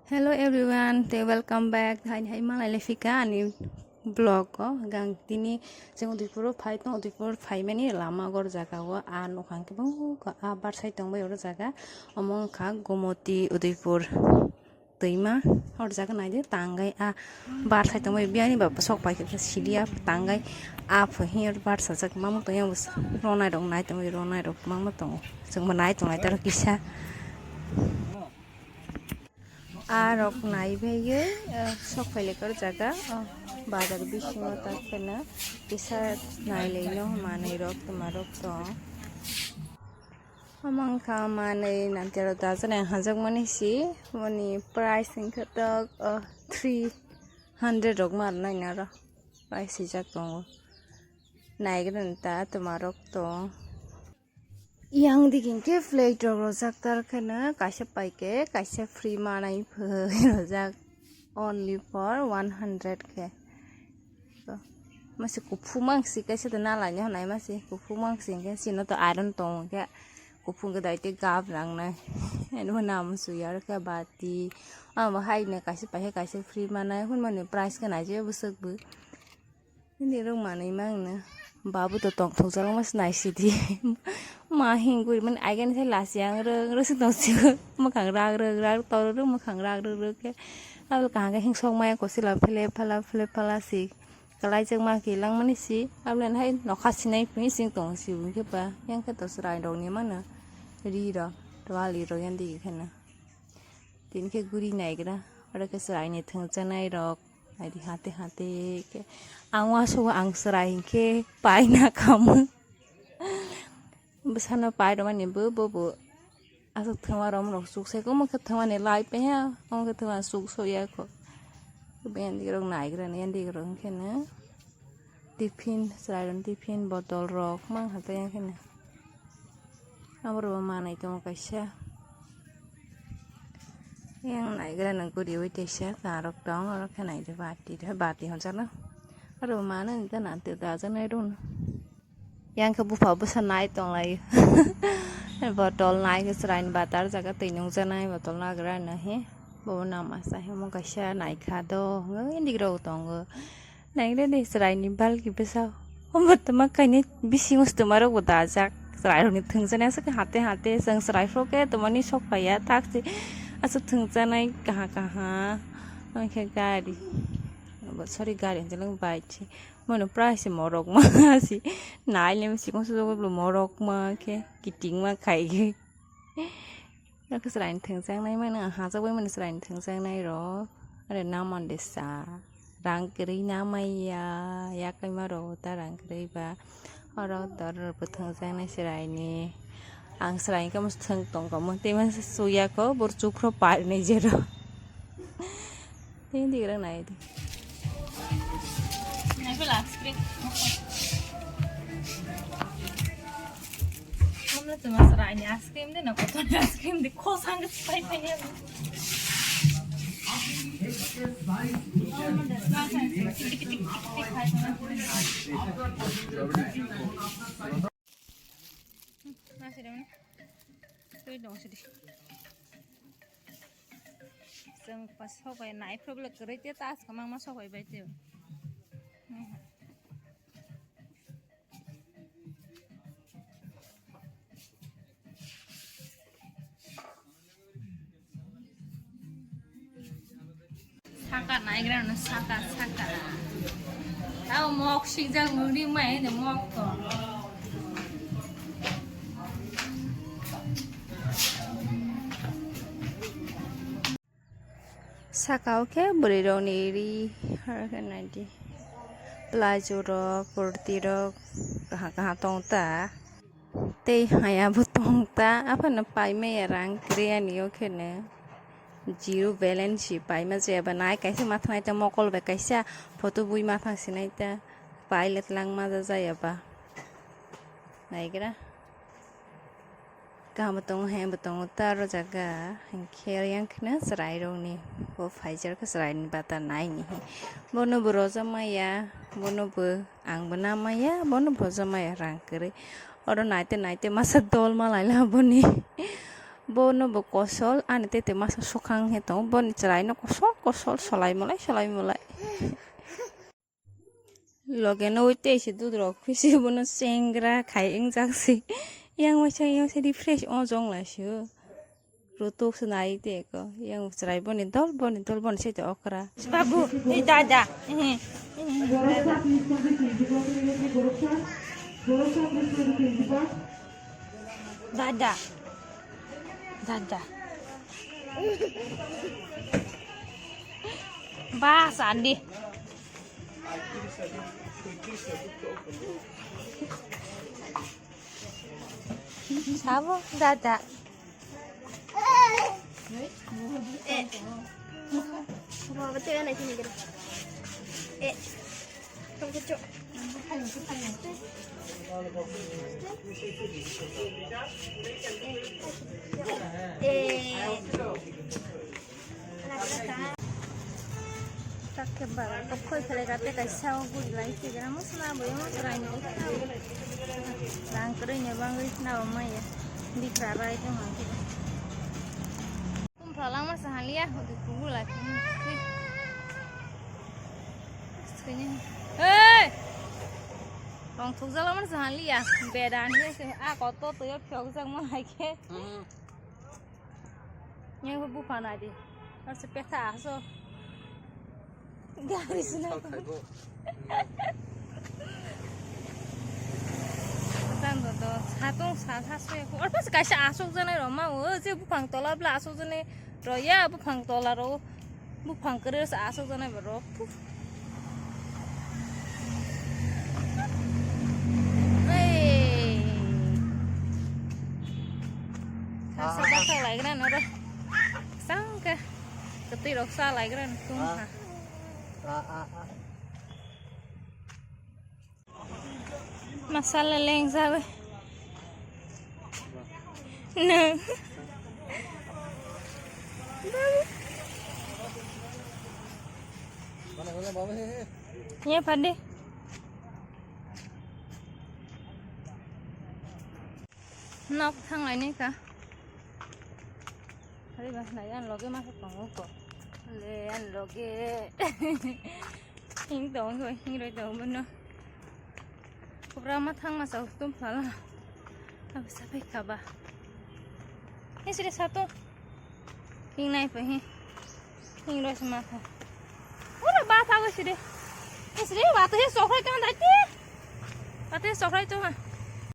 Hello everyone, welcome back. Hai malai lefika ani blog ko gang tini jeng udipuro phai tong udipur phai mani lama gor jaga o a nokhang ke bang a bar sai tong bai or jaga omong kha gomoti udipur tuima or jaga nai de tangai a bar sai tong bai biani ba sok pai ke sidia tangai a phir bar sa jak mam to yang ronai dong nai tong ronai rok mam tong jeng manai tong nai tar kisa rok naibhayo sok failekar jaga bazar bisingo takena bisa naileino manai rok tumarok to amang ka manai nanti ro dajan yang hajak manisi mani price ingkatak 300 rok mar nai naro price jak tongo naigran ta tumarok to yang dikin ke flag drop rojak tar khana kaisa paike kaisa free manai rojak only for 100 ke so masi kupu mangsi kaisa to nalanya honai masi kupu mangsi ke sino to iron tong ke kupu ke daite gab rang nai eno nam su yar ke bati ama hai ne kaisa paike kaisa free manai hun mane price ke naje busuk bu ini rong manai mang na babu to tong thong jarang mas nai sidi ma hingui man aigen sai lasiang re sing tong si ma khang rag to re ma khang rag ke al ka ga hing song mai ko sila phele phala si kalai jeng ma ki lang mani si ablen hai no kha sinai phi sing tong si bu ke pa yang ka to srai dong ni mana ri ro dwali ro yan di khana tin ke guri nai gra ora ke srai ni thang chanai rok ai di hate ke angwa so ang srai ke pai na kam besana pai do mani bu asuk thama rom rok suk se ko ma kha thama ne lai pe ha ong ka thama suk so ya ko ben di rong nai gra ne di rong khena tiffin srai ron tiffin botol rok mang ha te khena amro ma nai to kaisa yang nai gra nang ko di wi te sha ka rok dong rok khana de bati hon cha na aro ma na ta na te ta cha nai ron yang ke bufa busa nai tong lai botol nai ke srain batar jaga tinung janai botol na gra na he bo na ma sa he mo kaisa nai kha do indi gro tong nai re ni srain ni bal ki besa omat ma kaini bising us tumaro goda jak srai ro ni thung jana sa hate sang srai fro ke tumani sok paya tak si asu thung janai kaha oi ke gari sorry gari jalang bai chi mana price morok ma si nai lem si kong so lo morok ma ke kiting ma khai ke na ka srain thang sang nai ma na ha sa wai man srain thang sang nai ro are na mon de sa rang kri na mai ya kai ma ro ta rang kri ba oro dar pu thang sang nai srai ni ang srai ka mus thang tong ka mo te ma su ya ko bor chu phro pa nei je ro te di rang nai di Mama tu masalah ini es krim deh, nak kotor es krim deh, kau sangat spicy ni. Nasi dah mana? Kau dong sedih. Jeng pas hokai naik problem kerja tas, kamang mas hokai baik tu. Saka naik kan, saka. Tahu mok sih jangan nguri main deh mok tu. Saka oke boleh dong niri, harga nanti. Pelaju rok, kurti rok, kaha tong ta. Teh hanya butong ta, apa napai me rang kriya ni oke ne. Zero balance pai ma je ba nai kaisa matha nai ta mokol ba kaisa photo bui matha sinai ta pilot lang ma ja ya ba nai gra ka batong he batong ta ro jaga kher yang khna srai ro ni bo pfizer ka srai ni bata nai ni bono bro jamaya bono bo ang bana maya bono bro jamaya rang kre oro naite masa dol ma laila boni bono bo kosol ane tete masa sokang hetong bon cerai no kosol solai mulai loge no uite isi dudrok kuisi bono sengra kai ing jaksi yang macam se di fresh ojong la shu rutuk senai te ko yang cerai bon se te okra babu dada Dada. Bas Andi. Sabo Dada. Mau betul kan sini gitu. Tunggu kecok. Kakek baru kok pelegate kai sao gudi lai ti gramu sna boyo mo trai ni lang kerenya bangai na maya di kara itu mangki kum phalang mar sahalia udah tunggu lagi sekenya rong thuk jala mar sahalia bedan he se a koto to yo phok jang mo lai ke nya bu phana di ar se petha aso garis na tanto to hatong sa se ko ar pas kaisa asok jane ro ma o je buphang tola bla asok jane ro ya buphang tola ro buphang kere sa asok jane ro sa ka lai gran ro sang ka keti ro sa lai gran tum ha Masalah leng sabe. No. Nya pade. Nok thang lại này cả. Hari mas này ăn loge mas pang ko. Le ăn loge. Hing dong thôi, hing rồi dong bên nó. Programa thang masa tum pala. Apa sampai kaba. Ini sudah satu. Hing naik pe hing. Hing rồi sama tha. Ora ba tha ko sudah. Ini sudah batu he sokrai kan tadi. Batu he sokrai tu ha.